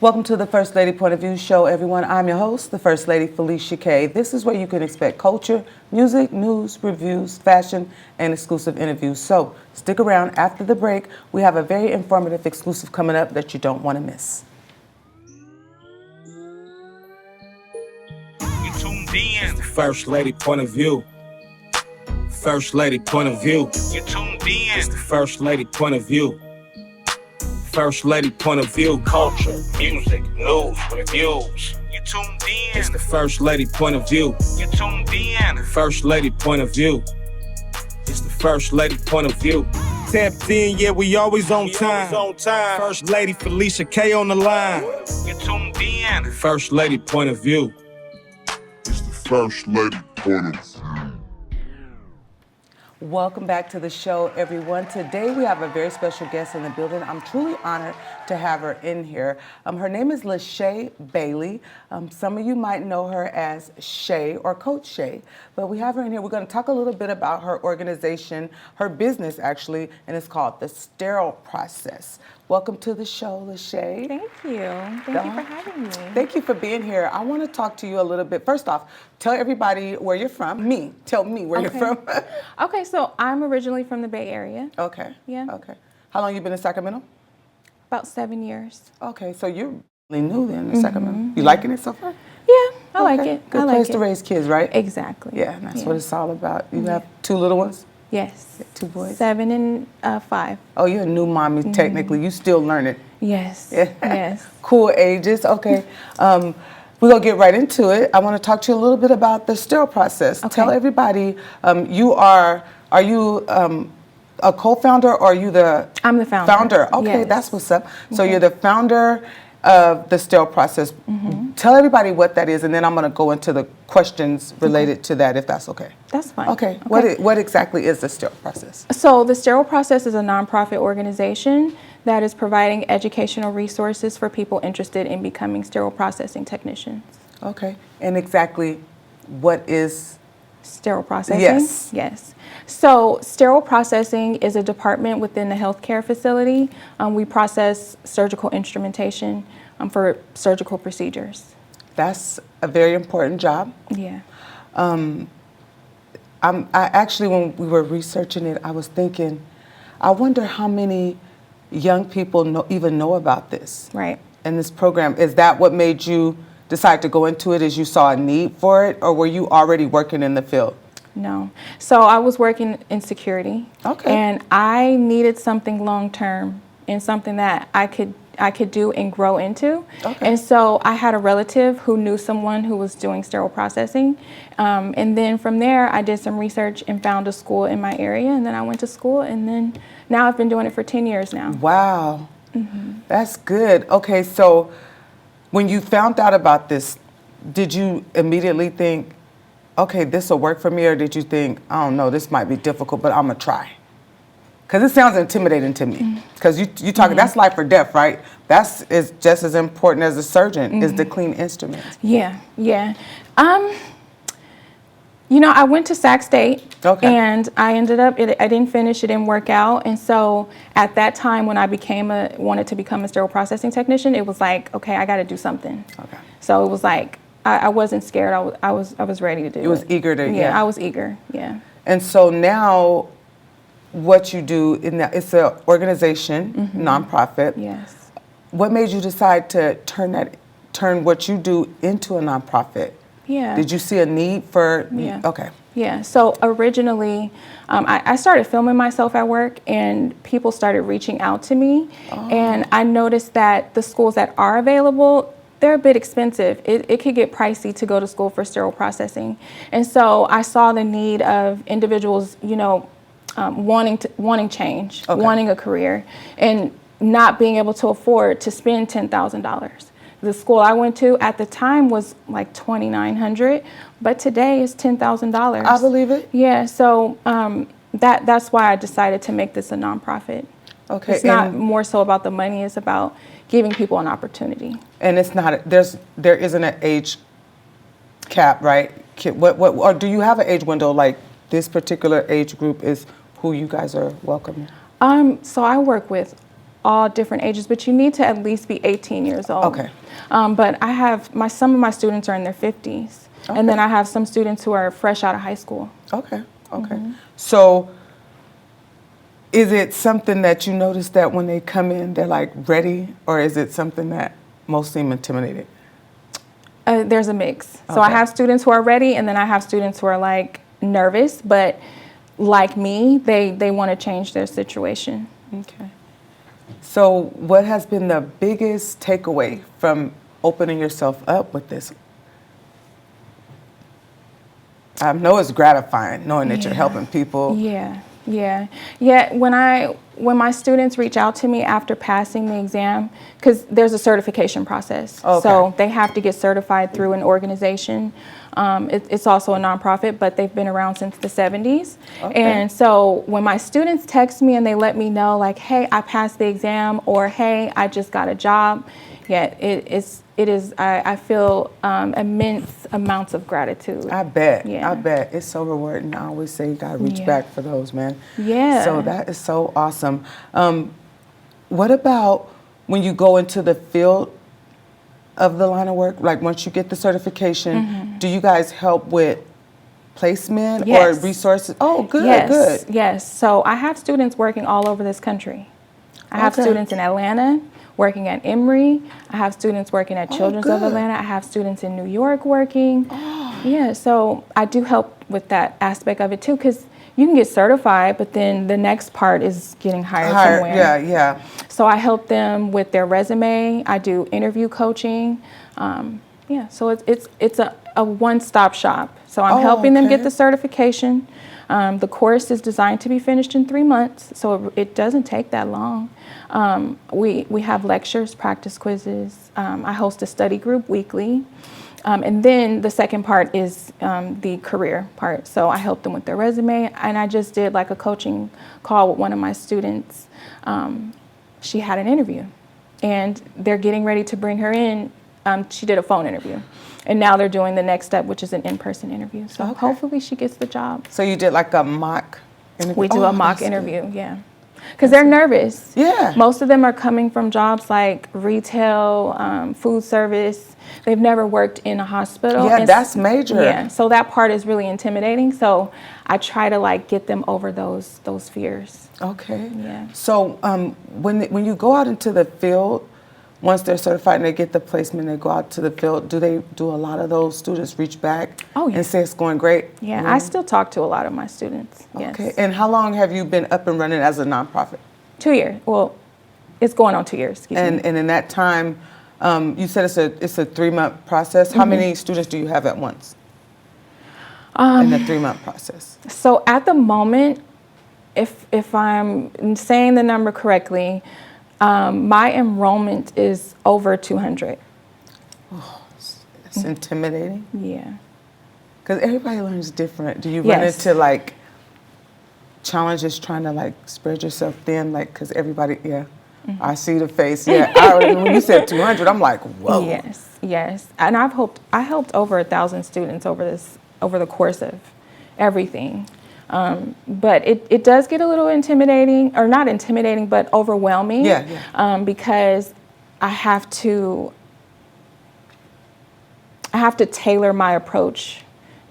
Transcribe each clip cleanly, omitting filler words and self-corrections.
Welcome to the First Lady Point of View show, everyone. I'm your host, the First Lady Felicia K. This is where you can expect culture, music, news, reviews, fashion, and exclusive interviews. So stick around after the break. We have a very informative exclusive coming up that you don't want to miss. You tuned in. It's the First Lady Point of View. First Lady Point of View. You tuned in. It's the First Lady Point of View. First Lady Point of View. Culture, music, news, reviews. You tuned in. It's the First Lady Point of View. You tuned in. First Lady Point of View. It's the First Lady Point of View. Tapped in, yeah, we always on time. First Lady Felicia K on the line. You tuned in. First Lady Point of View. It's the First Lady Point of View. Welcome back to the show, everyone. Today we have a very special guest in the building. I'm truly honored to have her in here. Her name is LaShae Bailey. Some of you might know her as Shay or Coach Shay, but we have her in here. We're going to talk a little bit about her organization, her business actually, and it's called the Sterile Process. Welcome to the show, LaShae. Thank you. Thank you for having me. Thank you for being here. I want to talk to you a little bit. First off, tell everybody where you're from. Tell me where you're from. Okay, so I'm originally from the Bay Area. Okay. Yeah. Okay. How long you been in Sacramento? About 7 years. Okay, so you're really new then in Sacramento. You liking it so far? Yeah, I like it. Good I like place it. to raise kids, right? Exactly. Yeah, and that's what it's all about. You have two little ones? Yes. 2 boys? 7 and 5. Oh, you're a new mommy technically. You still learning. Yes. Yeah. Yes. Cool ages. Okay. We're going to get right into it. I want to talk to you a little bit about the sterile process. Okay. Tell everybody, are you a co-founder or are you the... I'm the founder. Okay, Yes. that's what's up. So you're the founder of the sterile process. Tell everybody what that is, and then I'm going to go into the questions related to that, if that's okay. That's fine. Okay. What exactly is the sterile process? So the Sterile Process is a nonprofit organization that is providing educational resources for people interested in becoming sterile processing technicians. Okay. And exactly what is... Sterile processing? Yes. Yes. So sterile processing is a department within the healthcare facility. We process surgical instrumentation for surgical procedures. That's a very important job. Yeah. I actually, when we were researching it, I was thinking, I wonder how many young people even know about this. Right. And this program. Is that what made you decide to go into it, as you saw a need for it, or were you already working in the field? No. So I was working in security. Okay. And I needed something long term and something that I could do and grow into. Okay. And so I had a relative who knew someone who was doing sterile processing. And then from there, I did some research and found a school in my area. And then I went to school. And then now I've been doing it for 10 years now. Wow. That's good. Okay, so when you found out about this, did you immediately think, okay, this will work for me, or did you think, I don't know, this might be difficult, but I'm gonna try? Because it sounds intimidating to me. Because you talking, that's life or death, right? That's is just as important as a surgeon, is the clean instruments. Yeah, yeah. You know, I went to Sac State, and I ended up, I didn't finish, it didn't work out. And so at that time when I wanted to become a sterile processing technician, it was like, okay, I got to do something. Okay. So it was like, I wasn't scared, I was ready to do it. You was eager to, Yeah, I was eager, yeah. And so now what you do, it's an organization, nonprofit. Yes. What made you decide to turn what you do into a nonprofit? Yeah. Did you see a need for? Yeah. Okay. Yeah. So originally, I started filming myself at work, and people started reaching out to me, and I noticed that the schools that are available, they're a bit expensive. It could get pricey to go to school for sterile processing, and so I saw the need of individuals, you know, wanting change, wanting a career, and not being able to afford to spend $10,000. The school I went to at the time was like $2,900, but today is $10,000. I believe it. Yeah, so that's why I decided to make this a nonprofit. Okay. It's not more so about the money; it's about giving people an opportunity. And it's not there isn't an age cap, right? What or do you have an age window, like this particular age group is who you guys are welcoming? So I work with all different ages, but you need to at least be 18 years old. Okay. But I have some of my students are in their 50s, and then I have some students who are fresh out of high school. Okay. So is it something that you notice that when they come in, they're like ready, or is it something that most seem intimidated? There's a mix. So I have students who are ready, and then I have students who are like nervous, but like me, they want to change their situation. Okay. So what has been the biggest takeaway from opening yourself up with this? I know it's gratifying knowing that you're helping people. Yeah. When my students reach out to me after passing the exam, because there's a certification process, so they have to get certified through an organization. It's also a nonprofit, but they've been around since the 70s. And so when my students text me and they let me know, like, hey, I passed the exam, or hey, I just got a job, I feel immense amounts of gratitude. I bet. Yeah. I bet. It's so rewarding. I always say you got to reach Yeah. back for those, man. Yeah. So that is so awesome. What about when you go into the field of the line of work? Like once you get the certification, do you guys help with placement or resources? Oh, good, good. Yes. So I have students working all over this country. I have students in Atlanta working at Emory. I have students working at Children's of Atlanta. I have students in New York working. Yeah, so I do help with that aspect of it too, because you can get certified, but then the next part is getting hired somewhere. Yeah. So I help them with their resume. I do interview coaching. So it's a one-stop shop. So I'm helping them get the certification. The course is designed to be finished in 3 months, so it doesn't take that long. We have lectures, practice quizzes. I host a study group weekly. And then the second part is the career part. So I help them with their resume, and I just did like a coaching call with one of my students. She had an interview, and they're getting ready to bring her in. She did a phone interview, and now they're doing the next step, which is an in-person interview. So hopefully she gets the job. So you did like a mock interview? We do a mock interview, because they're nervous. Yeah. Most of them are coming from jobs like retail, food service. They've never worked in a hospital. Yeah, that's major. Yeah, so that part is really intimidating. So I try to like get them over those fears. Okay. Yeah. So when you go out into the field, once they're certified and they get the placement, they go out to the field, do a lot of those students reach back and say it's going great? Yeah, I still talk to a lot of my students. Yes. Okay. And how long have you been up and running as a nonprofit? 2 years. Well, it's going on 2 years. Excuse me. And in that time, you said it's a 3-month process. How many students do you have at once in the 3-month process? So at the moment, if I'm saying the number correctly, my enrollment is over 200. Oh, it's intimidating. Yeah. Because everybody learns different. Do you run into like challenges trying to like spread yourself thin? Like, because everybody, I see the face. Yeah, when you said 200, I'm like, whoa. Yes. And I helped over 1,000 students over the course of everything. But it does get a little intimidating, or not intimidating, but overwhelming. Because I have to tailor my approach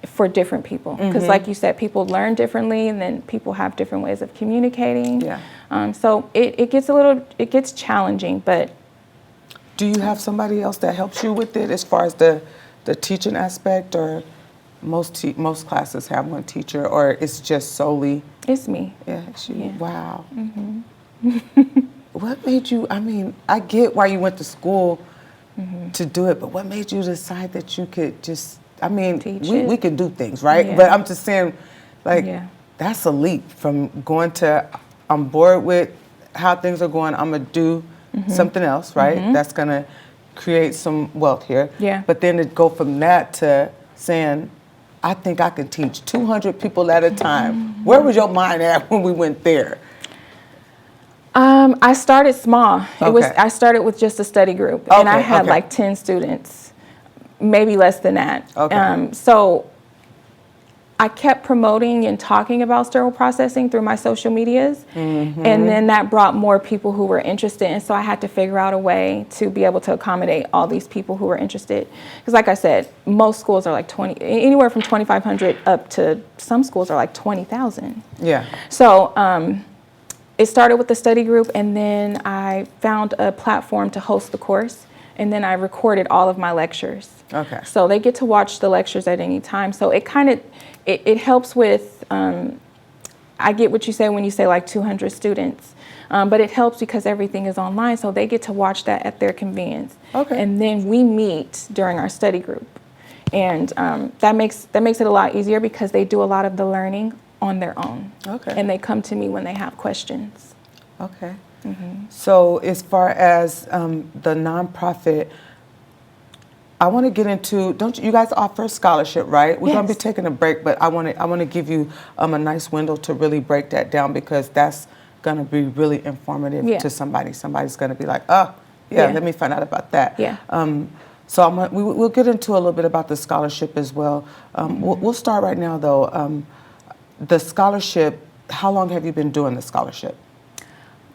for different people. Because like you said, people learn differently, and then people have different ways of communicating. So it gets challenging, but. Do you have somebody else that helps you with it as far as the teaching aspect, or most classes have one teacher, or it's just solely? It's me. Yeah, it's you. Yeah. Wow. What made you, I get why you went to school to do it, but what made you decide that you could just, we can do things, right? But I'm just saying, that's a leap from going to, I'm bored with how things are going, I'm going to do something else, right? That's going to create some wealth here. But then to go from that to saying, I think I can teach 200 people at a time. Where was your mind at when we went there? I started small. I started with just a study group, and I had like 10 students, maybe less than that. So I kept promoting and talking about sterile processing through my social medias. And then that brought more people who were interested. And so I had to figure out a way to be able to accommodate all these people who were interested. Because like I said, most schools are like anywhere from 2,500 up to some schools are like 20,000. Yeah. So it started with the study group, and then I found a platform to host the course. And then I recorded all of my lectures. Okay. So they get to watch the lectures at any time. So it kind of, it helps with, I get what you say when you say like 200 students, but it helps because everything is online. So they get to watch that at their convenience. Okay. And then we meet during our study group. And that makes it a lot easier because they do a lot of the learning on their own. Okay. And they come to me when they have questions. Okay. So as far as the nonprofit, I want to get into, don't you guys offer a scholarship, right? We're going to be taking a break, but I want to give you a nice window to really break that down, because that's going to be really informative to somebody. Somebody's going to be like, oh, let me find out about that. Yeah. So we'll get into a little bit about the scholarship as well. We'll start right now, though. The scholarship, how long have you been doing the scholarship?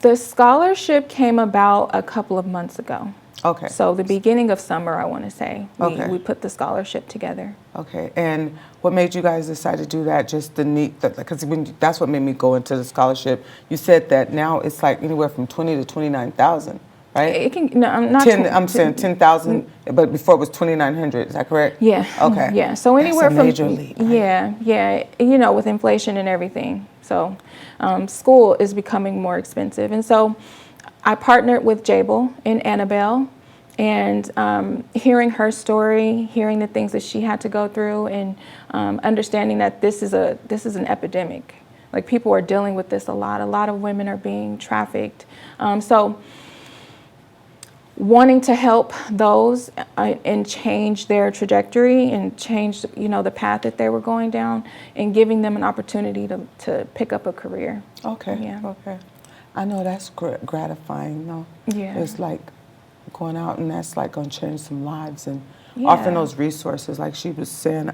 The scholarship came about a couple of months ago. Okay. So the beginning of summer, I want to say, we put the scholarship together. Okay. And what made you guys decide to do that? Just the need, because that's what made me go into the scholarship. You said that now it's like anywhere from 20 to 29,000, right? It can, no, I'm not. I'm saying 10,000, but before it was 2,900. Is that correct? Yeah. Okay. Yeah. So anywhere that's a major from leap, right? Yeah. You know, with inflation and everything, so school is becoming more expensive, and so I partnered with Jabel and Annabelle, and hearing her story, hearing the things that she had to go through, and understanding that this is an epidemic. Like, people are dealing with this a lot. A lot of women are being trafficked. So wanting to help those and change their trajectory and change, the path that they were going down, and giving them an opportunity to pick up a career. Okay. Yeah. Okay. I know that's gratifying, though. Yeah. It's like going out, and that's like going to change some lives, and offering those resources. Like she was saying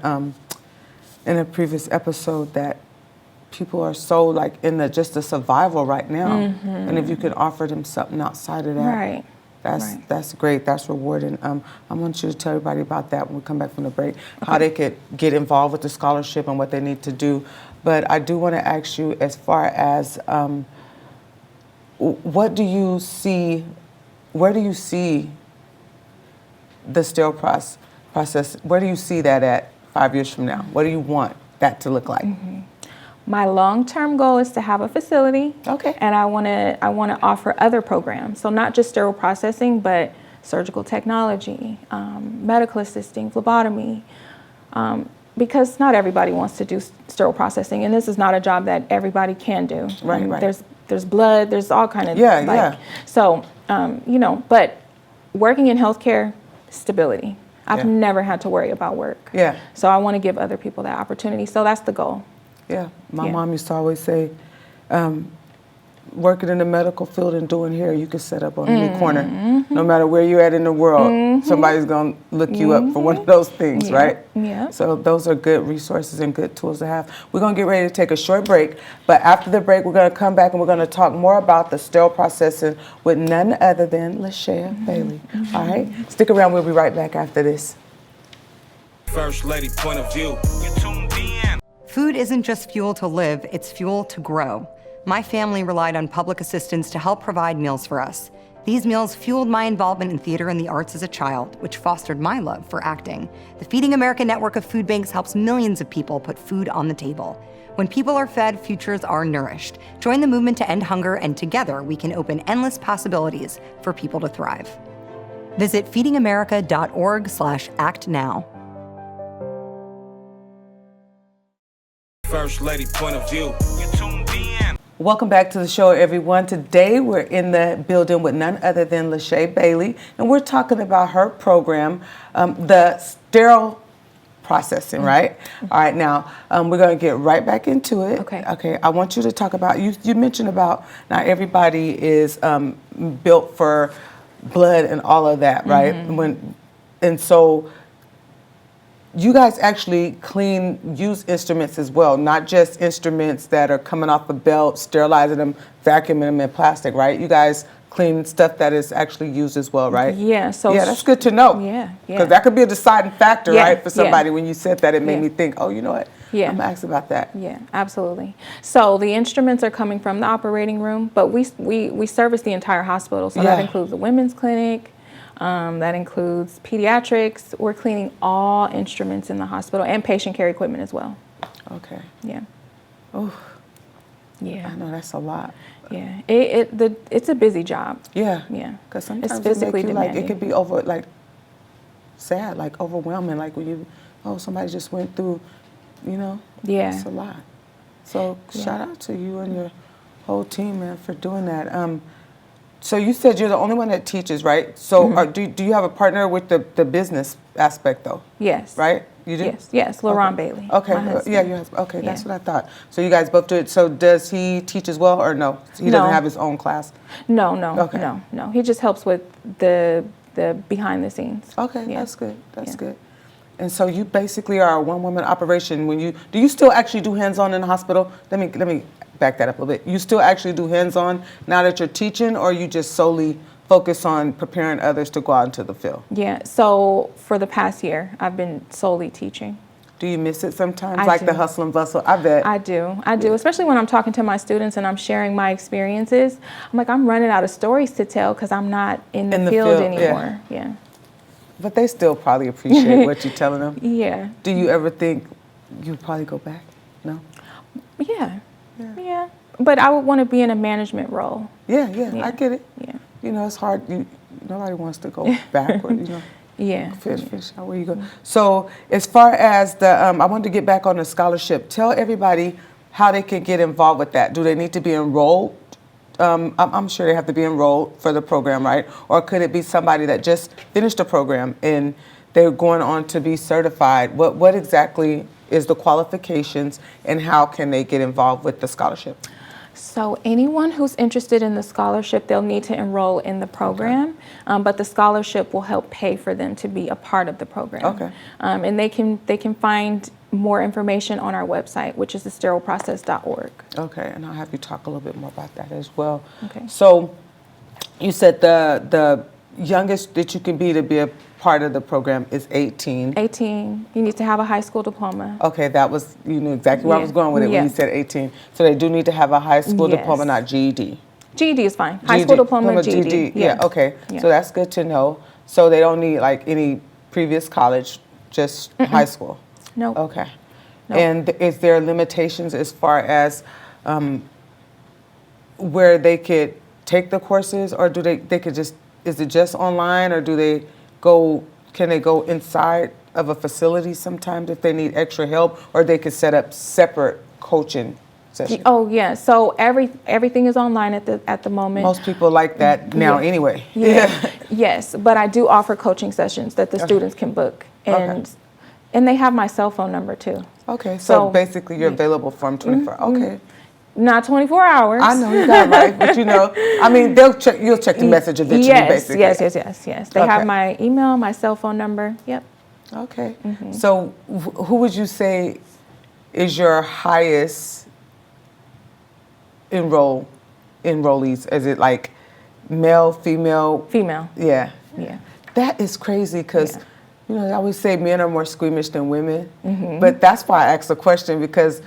in a previous episode, that people are so like in just the survival right now. And if you can offer them something outside of that, that's great. That's rewarding. I want you to tell everybody about that when we come back from the break, how they could get involved with the scholarship and what they need to do. But I do want to ask you, as far as what do you see, where do you see the sterile process, where do you see that at 5 years from now? What do you want that to look like? My long-term goal is to have a facility. Okay. And I want to offer other programs. So not just sterile processing, but surgical technology, medical assisting, phlebotomy, because not everybody wants to do sterile processing, and this is not a job that everybody can do. Right. There's blood, there's all kind of So but working in healthcare, stability. I've never had to worry about work. Yeah. So I want to give other people that opportunity. So that's the goal. Yeah. My mom used to always say, working in the medical field and doing hair, you can set up on any corner. No matter where you're at in the world, somebody's going to look you up for one of those things, right? Yeah. So those are good resources and good tools to have. We're going to get ready to take a short break, but after the break, we're going to come back and we're going to talk more about the sterile processing with none other than LaShae Bailey. All right? Stick around. We'll be right back after this. First lady point of view. You tuned in. Food isn't just fuel to live, it's fuel to grow. My family relied on public assistance to help provide meals for us. These meals fueled my involvement in theater and the arts as a child, which fostered my love for acting. The Feeding America network of food banks helps millions of people put food on the table. When people are fed, futures are nourished. Join the movement to end hunger, and together we can open endless possibilities for people to thrive. Visit feedingamerica.org/actnow. First lady point of view. You tuned in. Welcome back to the show, everyone. Today we're in the building with none other than LaShae Bailey, and we're talking about her program, the sterile processing, right? All right, now we're going to get right back into it. Okay. I want you to talk about, you mentioned about not everybody is built for blood and all of that, right? And so you guys actually use instruments as well, not just instruments that are coming off a belt, sterilizing them, vacuuming them in plastic, right? You guys clean stuff that is actually used as well, right? Yeah. So yeah, that's good to know. Yeah. Because that could be a deciding factor, Yeah, right, for somebody. yeah. When you said that, it made Yeah. me think, oh, you know what? Yeah. I'm gonna ask about that. Yeah, absolutely. So the instruments are coming from the operating room, but we service the entire hospital. So that Yeah. includes the women's clinic, that includes pediatrics. We're cleaning all instruments in the hospital and patient care equipment as well. Okay. Yeah. Oh, Yeah. I know that's a lot. Yeah. It's a busy job. Yeah. Yeah. Because sometimes It's it makes physically you like, it demanding. could be sad, like overwhelming, like when you, somebody just went through, Yeah. it's a lot. So shout out to you and your whole team, man, for doing that. So you said you're the only one that teaches, right? So do you have a partner with the business aspect though? Yes. Right? You do? Yes. LaRon Bailey. Okay. my husband. Yeah, your husband. Okay, that's Yeah. what I thought. So you guys both do it. So does he teach as well or no? He doesn't No. have his own class? No. Okay. No. He just helps with the behind the scenes. Okay, Yeah. that's good. That's Yeah. good. And so you basically are a one-woman operation. Do you still actually do hands-on in the hospital? Let me back that up a little bit. You still actually do hands-on now that you're teaching, or you just solely focus on preparing others to go out into the field? Yeah. So for the past year, I've been solely teaching. Do you miss it sometimes, I like do. the hustle and bustle? I bet. I do, especially when I'm talking to my students and I'm sharing my experiences. I'm like, I'm running out of stories to tell because I'm not in the field anymore. Yeah. But they still probably appreciate what you're telling them. Yeah. Do you ever think you'd probably go back? No? Yeah. But I would want to be in a management role. Yeah, I get it. Yeah. It's hard. Nobody wants to go backward, Yeah. Fish out where you go. So as far as I wanted to get back on the scholarship. Tell everybody how they can get involved with that. Do they need to be enrolled? I'm sure they have to be enrolled for the program, right? Or could it be somebody that just finished the program and they're going on to be certified? What exactly is the qualifications and how can they get involved with the scholarship? So anyone who's interested in the scholarship, they'll need to enroll in the program, but the scholarship will help pay for them to be a part of the program. Okay. And they can find more information on our website, which is the sterileprocess.org. Okay, and I'll have you talk a little bit more about that as well. Okay. So you said the youngest that you can be to be a part of the program is 18. 18, you need to have a high school diploma. Okay, that was, you knew exactly where I was going with it when you Yeah. said 18. So they do need to have a high school Yes. diploma, not GED. GED is fine. High school diploma, GED. Yeah, okay. Yeah. So that's good to know. So they don't need like any previous college, just high school. Nope. Okay. Nope. And is there limitations as far as where they could take the courses, or do they could just, is it just online, or can they go inside of a facility sometimes if they need extra help, or they could set up separate coaching sessions? Oh yeah. So everything is online at the moment. Most people like that now anyway. Yeah. Yes, but I do offer coaching sessions that the students can book, and they have my cell phone number too. Okay, so basically you're available from 24. Okay. Not 24 hours. I know you got it right, but I mean, you'll check the message eventually, basically. Yes. They have my email, my cell phone number. Yep. Okay. So who would you say is your highest enrollees? Is it like male, female? Female. Yeah. Yeah. That is crazy because, I always say men are more squeamish than women. But that's why I asked the question, because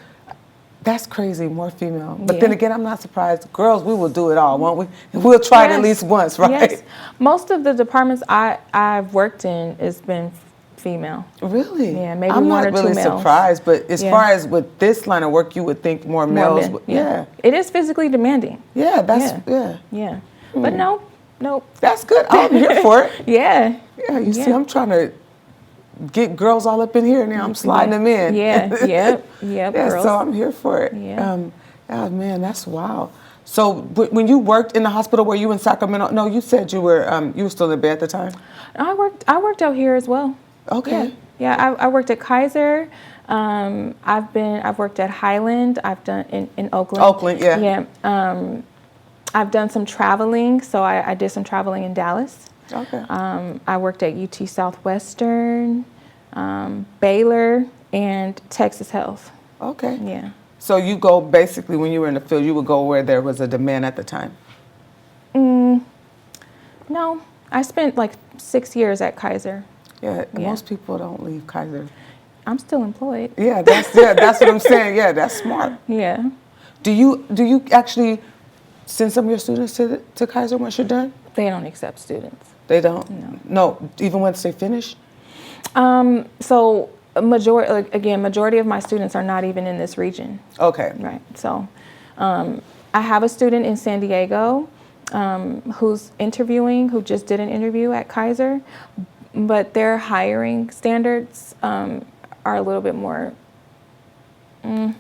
that's crazy, more female. But then again, I'm not surprised. Girls, we will do it all, won't we? We'll try it at least once, right? Yes. Most of the departments I've worked in has been female. Really? Yeah, maybe I'm one not or two really males. surprised, but as far as with this line of work, you would think more males. Men. Yeah. It is physically demanding. Yeah, that's. Yeah. But nope. That's good. I'm here for it. Yeah. Yeah, you see, I'm trying to get girls all up in here now. I'm sliding them in. Yeah. Yep. Yeah, Girls. so I'm here for it. Yeah. Oh man, that's wild. So when you worked in the hospital, were you in Sacramento? No, you said you were still in bed at the time. I worked out here as well. Okay. Yeah. I worked at Kaiser. I've worked at Highland. I've done in Oakland. Oakland, yeah. Yeah. I've done some traveling, so I did some traveling in Dallas. Okay. I worked at UT Southwestern. Baylor, and Texas Health. Okay. Yeah. So you go basically when you were in the field, you would go where there was a demand at the time. No, I spent like 6 years at Kaiser. Yeah, Yeah. most people don't leave Kaiser. I'm still employed. Yeah, that's what I'm saying. Yeah, that's smart. Yeah. Do you actually send some of your students to Kaiser once you're done? They don't accept students. They don't. No, even once they finish. So majority of my students are not even in this region. Okay. Right. So I have a student in San Diego who's interviewing, who just did an interview at Kaiser, but their hiring standards are a little bit more, I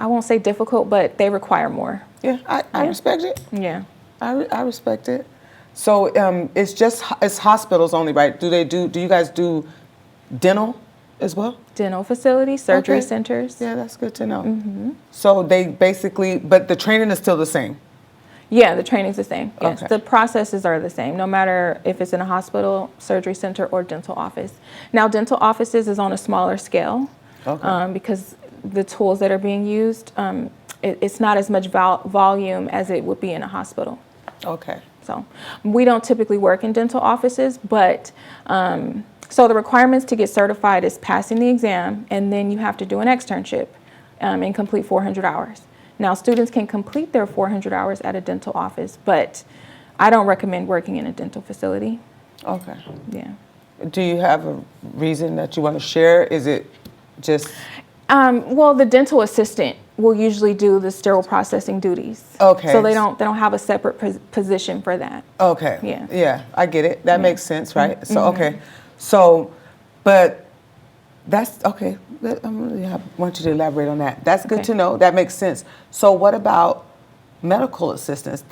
won't say difficult, but they require more. Yeah, I respect it. Yeah. I respect it. So it's hospitals only, right? Do you guys do dental as well? Dental facilities, surgery Okay. centers. Yeah, that's good to know. So they basically, but the training is still the same. Yeah, the training's the same. Yes, Okay. the processes are the same, no matter if it's in a hospital, surgery center, or dental office. Now, dental offices is on a smaller scale because the tools that are being used, it's not as much volume as it would be in a hospital. Okay. So we don't typically work in dental offices, but so the requirements to get certified is passing the exam, and then you have to do an externship and complete 400 hours. Now, students can complete their 400 hours at a dental office, but I don't recommend working in a dental facility. Okay. Yeah. Do you have a reason that you want to share? Is it just... Well, the dental assistant will usually do the sterile processing duties. Okay. So they don't have a separate position for that. Okay. Yeah. Yeah, I get it. That makes sense, right? So, okay. So, but that's, okay. I want you to elaborate on that. That's good Okay. to know. That makes sense. So what about medical assistants?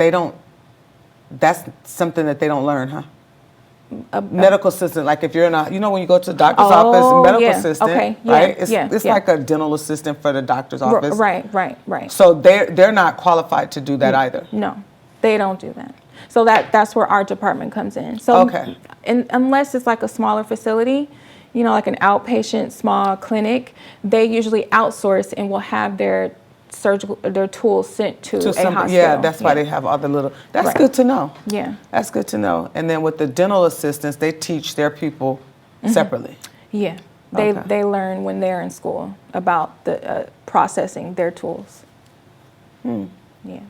That's something that they don't learn, huh? Medical assistant, like if you're in a, when you go to the doctor's office, medical yeah. assistant, Okay. Yeah. right? It's Yeah. like a dental assistant for the doctor's office. Right. So they're not qualified to do that either. No, they don't do that. So that's where our department comes in. So Okay. unless it's like a smaller facility, like an outpatient small clinic, they usually outsource and will have their tools sent to a hospital. Yeah, that's why they have all the little. That's Right. good to know. Yeah. That's good to know. And then with the dental assistants, they teach their people separately. Yeah. Okay. They learn when they're in school about the processing their tools. Yeah.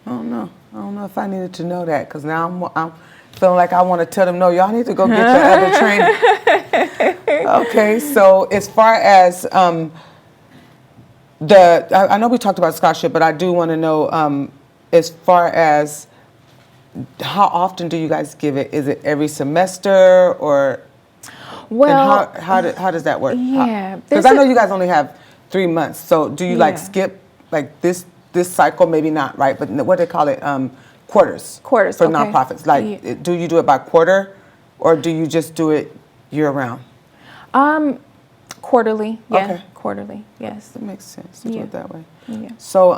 I don't know if I needed to know that, because now I'm feeling like I want to tell them, no, y'all need to go get the other training. Okay, so as far as I know we talked about scholarship, but I do want to know as far as how often do you guys give it? Is it every semester or? Well, and how does that work? Yeah, Because I know you guys only have 3 months. So do you like Yeah. skip like this cycle? Maybe not, right? But what do they call it? Quarters. Quarters, for okay. nonprofits. Like, Yeah. do you do it by quarter, or do you just do it year round? Quarterly. Yeah. Okay. Quarterly. Yes. That makes sense to do Yeah. it that way. Yeah. So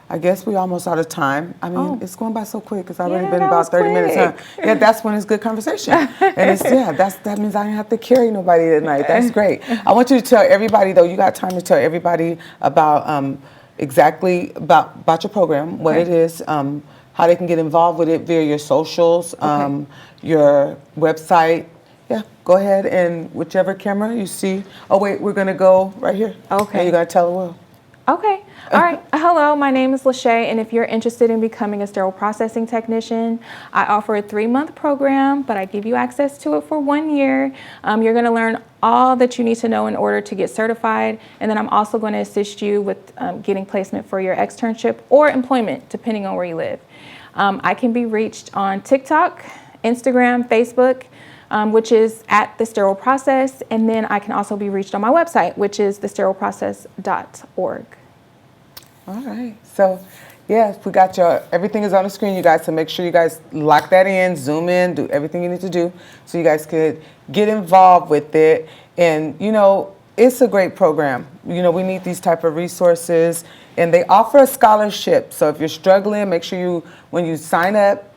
I guess we're almost out of time. I mean, Oh. it's going by so quick. It's already Yeah, been that about was 30 minutes. Huh? quick. Yeah, that's when it's good conversation. And that means I don't have to carry nobody tonight. That's great. I want you to tell everybody, though, you got time to tell everybody about exactly about your program, what Okay. it is, how they can get involved with it via your socials, your website. Yeah, go ahead, and whichever camera you see. Oh, wait, we're going to go right here. Okay. And you're going to tell the world. Okay. All right. Hello, my name is LaShae, and if you're interested in becoming a sterile processing technician, I offer a 3-month program, but I give you access to it for 1 year. You're going to learn all that you need to know in order to get certified, and then I'm also going to assist you with getting placement for your externship or employment, depending on where you live. I can be reached on TikTok, Instagram, Facebook, which is at The Sterile Process, and then I can also be reached on my website, which is thesterileprocess.org. All right. So, yes, we got everything is on the screen, you guys. So make sure you guys lock that in, zoom in, do everything you need to do so you guys could get involved with it. And, it's a great program. We need these type of resources, and they offer a scholarship. So if you're struggling, make sure when you sign up,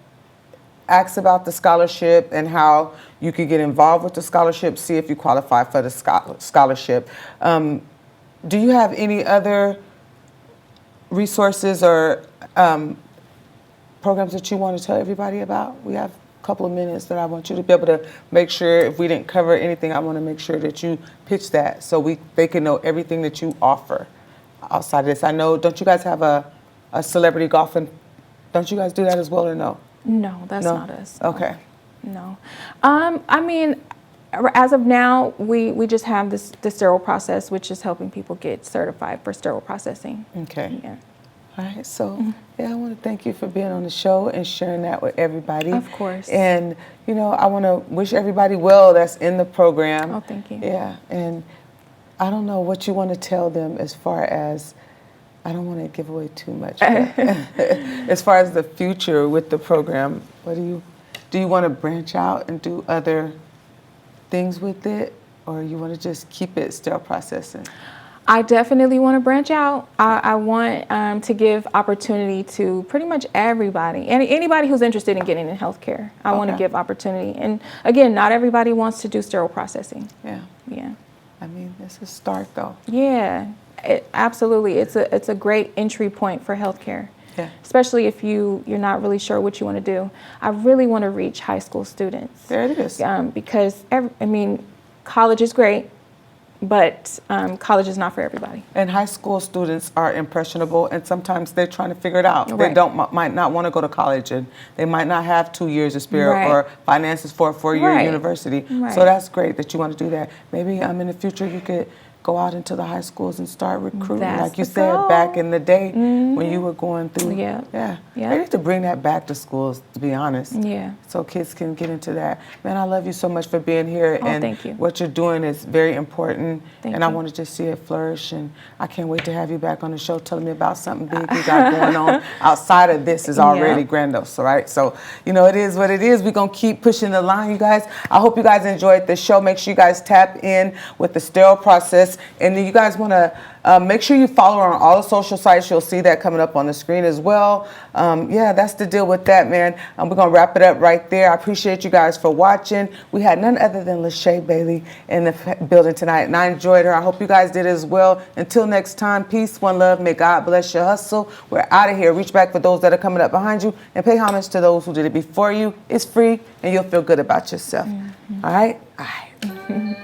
ask about the scholarship and how you could get involved with the scholarship, see if you qualify for the scholarship. Do you have any other resources or programs that you want to tell everybody about? We have a couple of minutes that I want you to be able to make sure, if we didn't cover anything, I want to make sure that you pitch that so they can know everything that you offer outside of this. I know, don't you guys have a celebrity golfing? Don't you guys do that as well or no? No, that's not us. No. Okay. No. I mean, as of now, we just have the sterile process, which is helping people get certified for sterile processing. Okay. Yeah. All right. So, yeah, I want to thank you for being on the show and sharing that with everybody. Of course. And, you know, I want to wish everybody well that's in the program. Oh, thank you. Yeah. And I don't know what you want to tell them as far as, I don't want to give away too much, but as far as the future with the program, what do you want to branch out and do other things with it, or you want to just keep it sterile processing? I definitely want to branch out. I want to give opportunity to pretty much everybody, anybody who's interested in getting in healthcare. I want to give opportunity. And again, not everybody wants to do sterile processing. Yeah. Yeah. I mean, it's a start though. Yeah, absolutely. It's a great entry point for healthcare. Yeah. Especially if you're not really sure what you want to do. I really want to reach high school students. There it is. Because college is great, but college is not for everybody. And high school students are impressionable, and sometimes they're trying to figure it out. Right. They might not want to go to college, and they might not have 2 years of spirit Right. or finances for a 4-year Right. university. Right. So that's great that you want to do that. Maybe in the future you could go out into the high schools and start recruiting, That's like you the said goal. back in the day when you were going through. Yeah. Yeah. Yeah. They need to bring that back to schools, to be honest. Yeah. So kids can get into that. Man, I love you so much for being here. Oh, and thank you. what you're doing is very important. Thank and I you. want to just see it flourish. And I can't wait to have you back on the show telling me about something big you got going on outside of this is already Yeah. grandiose, all right? So, you know, it is what it is. We're going to keep pushing the line, you guys. I hope you guys enjoyed the show. Make sure you guys tap in with the sterile process. And then you guys want to make sure you follow her on all the social sites. You'll see that coming up on the screen as well. Yeah, that's the deal with that, man. We're going to wrap it up right there. I appreciate you guys for watching. We had none other than LaShae Bailey in the building tonight, and I enjoyed her. I hope you guys did as well. Until next time, peace, one love. May God bless your hustle. We're out of here. Reach back for those that are coming up behind you, and pay homage to those who did it before you. It's free, and you'll feel good about yourself. All right? All right.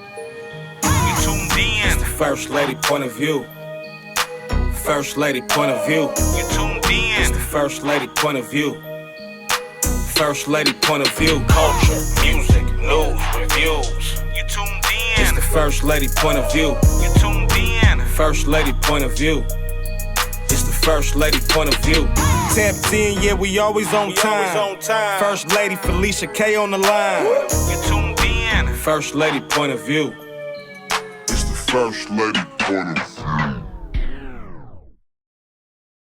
It's the First Lady point of view. First Lady point of view. You tuned in. It's the First Lady point of view. First Lady point of view. Culture, music, news, reviews. You tuned in. It's the First Lady point of view. You tuned in. First Lady point of view. It's the First Lady point of view. Tapped in, yeah, we always on time. First Lady Felicia K on the line. You tuned in. First Lady point of view. It's the First Lady point of view.